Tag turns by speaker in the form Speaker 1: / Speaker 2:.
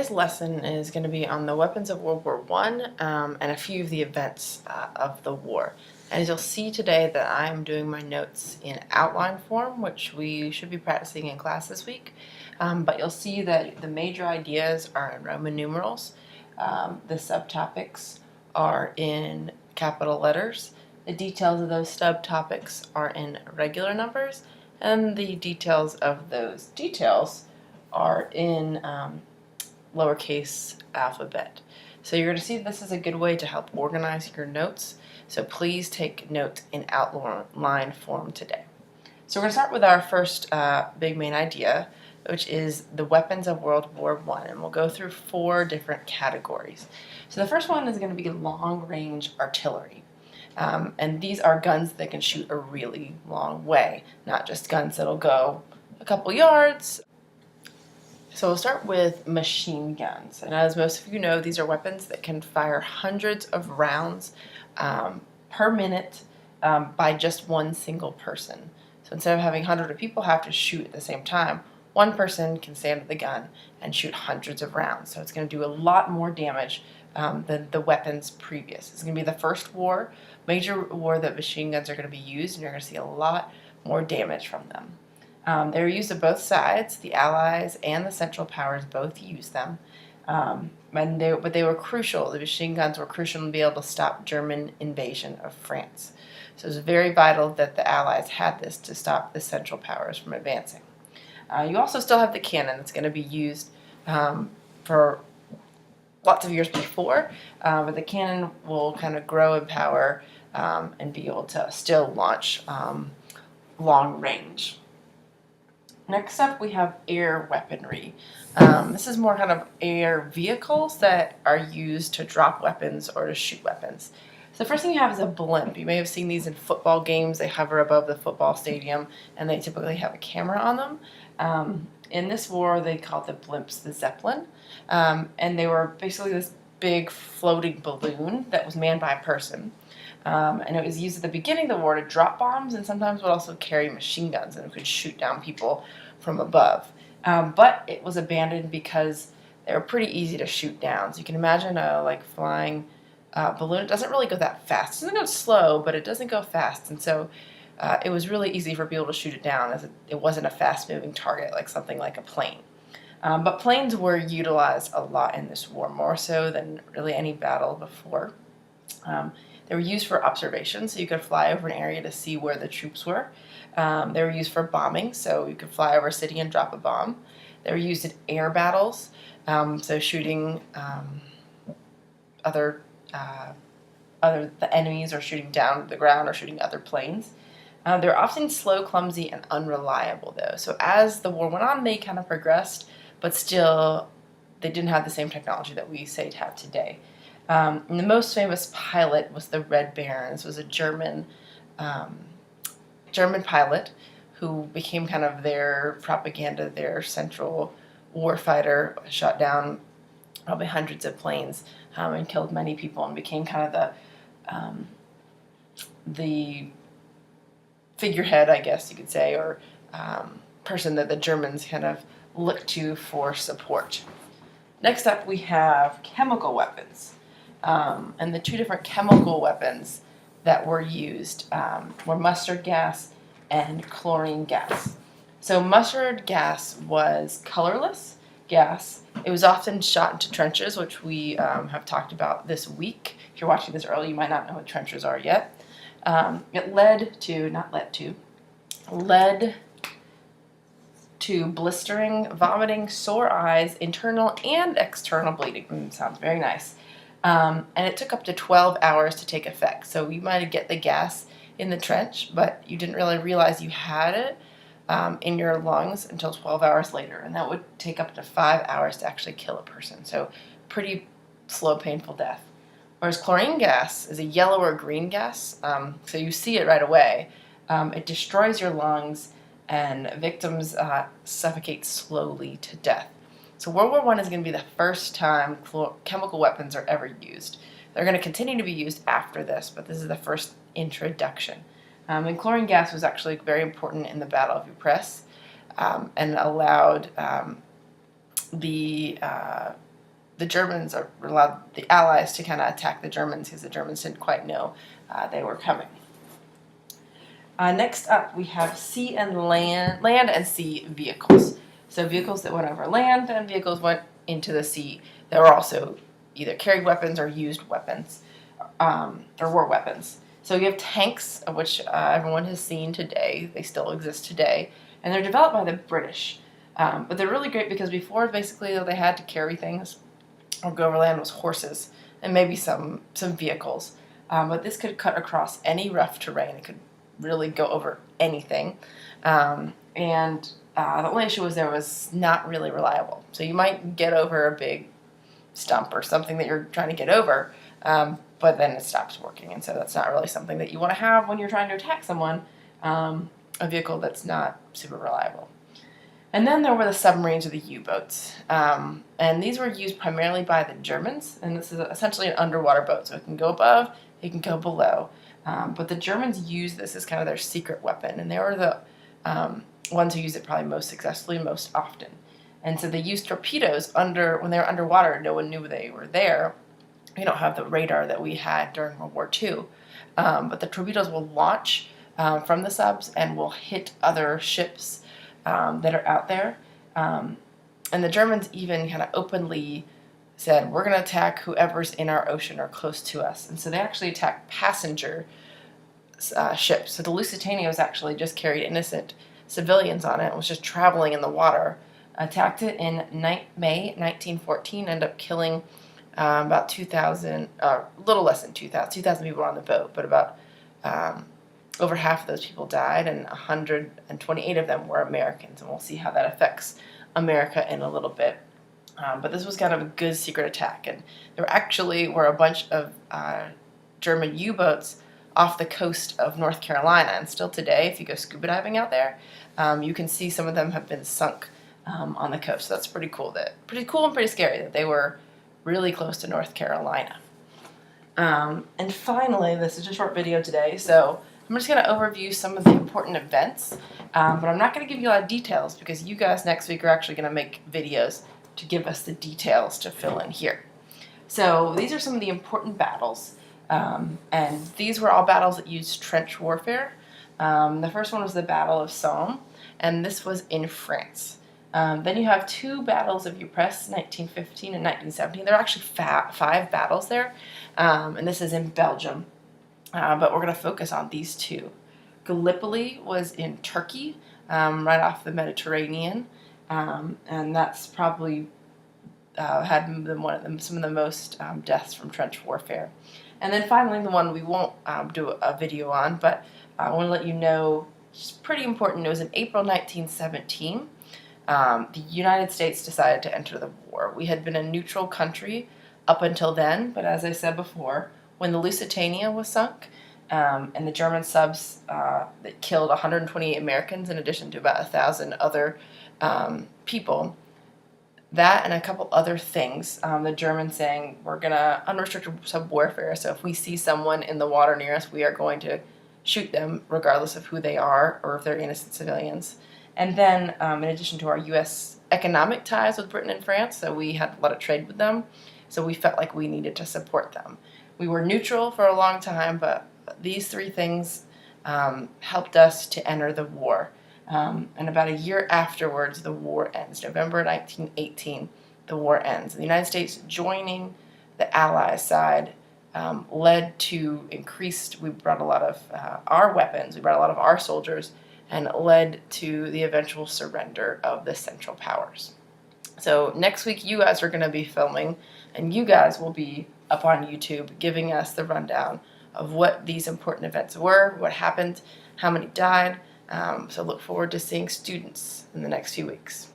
Speaker 1: today's lesson is going to be on the weapons of World War I and a few of the events of the war. And as you'll see today that I'm doing my notes in outline form, which we should be practicing in class this week. But you'll see that the major ideas are in Roman numerals. The subtopics are in capital letters. The details of those subtopics are in regular numbers. And the details of those details are in lowercase alphabet. So you're going to see this is a good way to help organize your notes. So please take notes in outline form today. So we're going to start with our first big main idea, which is the weapons of World War I, and we'll go through 4 different categories. So the first one is going to be long-range artillery. And these are guns that can shoot a really long way, not just guns that'll go a couple yards. So we'll start with machine guns. And as most of you know, these are weapons that can fire hundreds of rounds per minute by just one single person. So instead of having hundreds of people have to shoot at the same time, one person can stand with the gun and shoot hundreds of rounds. So it's going to do a lot more damage than the weapons previous. It's going to be the first major war that machine guns are going to be used, and you're going to see a lot more damage from them. They were used on both sides. The Allies and the Central Powers both used them. But they were crucial. The machine guns were crucial to be able to stop German invasion of France. So it was very vital that the Allies had this to stop the Central Powers from advancing. You also still have the cannon that's going to be used for lots of years before, but the cannon will kind of grow in power and be able to still launch long range. Next up, we have air weaponry. This is more kind of air vehicles that are used to drop weapons or to shoot weapons. So the first thing you have is a blimp. You may have seen these in football games. They hover above the football stadium, and they typically have a camera on them. In this war, they called the blimps the Zeppelin, and they were basically this big floating balloon that was manned by a person. And it was used at the beginning of the war to drop bombs, and sometimes would also carry machine guns and could shoot down people from above. But it was abandoned because they were pretty easy to shoot down. So you can imagine a flying balloon. It doesn't really go that fast. It doesn't go slow, but it doesn't go fast. And so it was really easy for people to shoot it down, as it wasn't a fast-moving target like something like a plane. But planes were utilized a lot in this war, more so than really any battle before. They were used for observation, so you could fly over an area to see where the troops were. They were used for bombing, so you could fly over a city and drop a bomb. They were used in air battles, so shooting the enemies, or shooting down to the ground, or shooting other planes. They're often slow, clumsy, and unreliable, though. So as the war went on, they kind of progressed, but still they didn't have the same technology that we say to have today. And the most famous pilot was the Red Baron. This was a German pilot who became kind of their propaganda, their central warfighter, shot down probably hundreds of planes and killed many people, and became kind of the figurehead, I guess you could say, or person that the Germans kind of looked to for support. Next up, we have chemical weapons. And the 2 different chemical weapons that were used were mustard gas and chlorine gas. So mustard gas was colorless gas. It was often shot into trenches, which we have talked about this week. If you're watching this early, you might not know what trenches are yet. It led to blistering, vomiting, sore eyes, internal and external bleeding. Sounds very nice. And it took up to 12 hours to take effect. So you might get the gas in the trench, but you didn't really realize you had it in your lungs until 12 hours later. And that would take up to 5 hours to actually kill a person. So pretty slow, painful death. Whereas chlorine gas is a yellow or green gas, so you see it right away. It destroys your lungs, and victims suffocate slowly to death. So World War I is going to be the first time chemical weapons are ever used. They're going to continue to be used after this, but this is the first introduction. And chlorine gas was actually very important in the Battle of Ypres, and allowed the the Germans allowed the Allies to kind of attack the Germans because the Germans didn't quite know they were coming. Next up, we have land and sea vehicles. So vehicles that went over land and vehicles went into the sea that were also either carried weapons or used weapons, or war weapons. So you have tanks, of which everyone has seen today. They still exist today, and they're developed by the British. But they're really great because before, basically, they had to carry things or go over land was horses and maybe some vehicles. But this could cut across any rough terrain. It could really go over anything. And the only issue was there was not really reliable. So you might get over a big stump or something that you're trying to get over, but then it stops working. And so that's not really something that you want to have when you're trying to attack someone, a vehicle that's not super reliable. And then there were the submarines or the U-boats. And these were used primarily by the Germans. And this is essentially an underwater boat. So it can go above, it can go below. But the Germans used this as kind of their secret weapon. And they were the ones who used it probably most successfully, most often. And so they used torpedoes when they were underwater. No one knew they were there. We don't have the radar that we had during World War II. But the torpedoes will launch from the subs and will hit other ships that are out there. And the Germans even kind of openly said, we're going to attack whoever's in our ocean or close to us. And so they actually attacked passenger ships. So the Lusitania was actually just carried innocent civilians on it. It was just traveling in the water. Attacked it in May 1914, ended up killing about 2,000, a little less than 2,000 people on the boat, but about over half of those people died, and 128 of them were Americans, and we'll see how that affects America in a little bit. But this was kind of a good secret attack, and there actually were a bunch of German U-boats off the coast of North Carolina, and still today, if you go scuba diving out there, you can see some of them have been sunk on the coast. So that's pretty cool and pretty scary that they were really close to North Carolina. And finally, this is just a short video today, so I'm just going to overview some of the important events, but I'm not going to give you a lot of details because you guys next week are actually going to make videos to give us the details to fill in here. So these are some of the important battles, and these were all battles that used trench warfare. The first one was the Battle of Somme, and this was in France. Then you have two battles of Ypres, 1915 and 1917. There are actually five battles there, and this is in Belgium. But we're going to focus on these two. Gallipoli was in Turkey, right off the Mediterranean, and that's probably had some of the most deaths from trench warfare. And then finally, the one we won't do a video on, but I want to let you know, it's pretty important. It was in April 1917. The United States decided to enter the war. We had been a neutral country up until then, but as I said before, when the Lusitania was sunk, and the German subs that killed 128 Americans in addition to about 1,000 other people, that and a couple other things, the Germans saying, we're going to unrestricted sub warfare, so if we see someone in the water near us, we are going to shoot them regardless of who they are or if they're innocent civilians. And then, in addition to our U.S. economic ties with Britain and France, so we had a lot of trade with them, so we felt like we needed to support them. We were neutral for a long time, but these three things helped us to enter the war. And about a year afterwards, the war ends. November 1918, the war ends. The United States joining the Allies side led to we brought a lot of our weapons, we brought a lot of our soldiers, and led to the eventual surrender of the Central Powers. So next week you guys are going to be filming, and you guys will be up on YouTube giving us the rundown of what these important events were, what happened, how many died. So look forward to seeing students in the next few weeks.